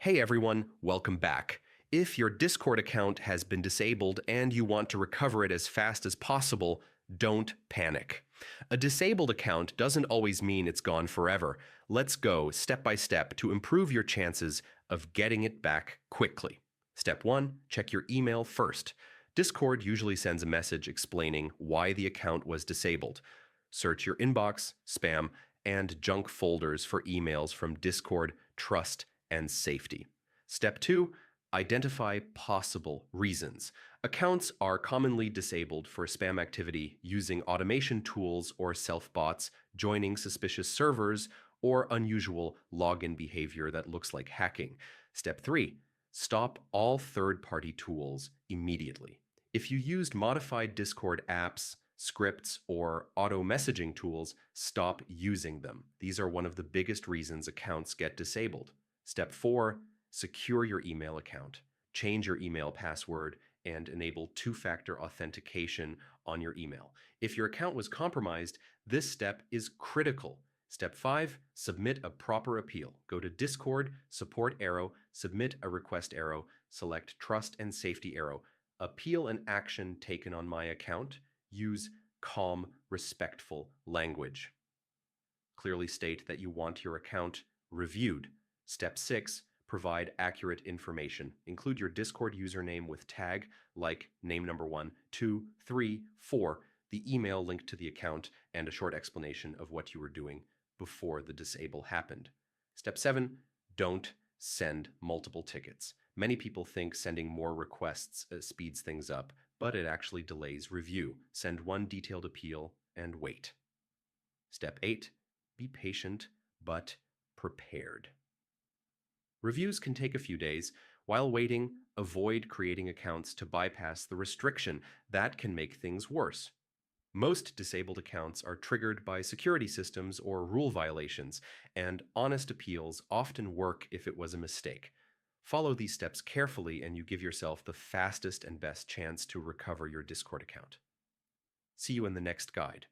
Hey everyone, welcome back. If your Discord account has been disabled and you want to recover it as fast as possible, don't panic. A disabled account doesn't always mean it's gone forever. Let's go step by step to improve your chances of getting it back quickly. Step 1, check your email first. Discord usually sends a message explaining why the account was disabled. Search your inbox, spam, and junk folders for emails from Discord, Trust, and safety. Step 2, identify possible reasons. Accounts are commonly disabled for spam activity using automation tools or self-bots, joining suspicious servers, or unusual login behavior that looks like hacking. Step 3, stop all third-party tools immediately. If you used modified Discord apps, scripts, or auto messaging tools, stop using them. These are one of the biggest reasons accounts get disabled. Step 4, secure your email account. Change your email password and enable two-factor authentication on your email. If your account was compromised, this step is critical. Step 5, submit a proper appeal. Go to Discord, support arrow, submit a request arrow, select trust and safety arrow. Appeal an action taken on my account. Use calm, respectful language. Clearly state that you want your account reviewed. Step 6, provide accurate information. Include your Discord username with tag like name number 1, 2, 3, 4, the email linked to the account, and a short explanation of what you were doing before the disable happened. Step 7, don't send multiple tickets. Many people think sending more requests speeds things up, but it actually delays review. Send one detailed appeal and wait. Step 8, be patient but prepared. Reviews can take a few days. While waiting, avoid creating accounts to bypass the restriction. That can make things worse. Most disabled accounts are triggered by security systems or rule violations, and honest appeals often work if it was a mistake. Follow these steps carefully and you give yourself the fastest and best chance to recover your Discord account. See you in the next guide.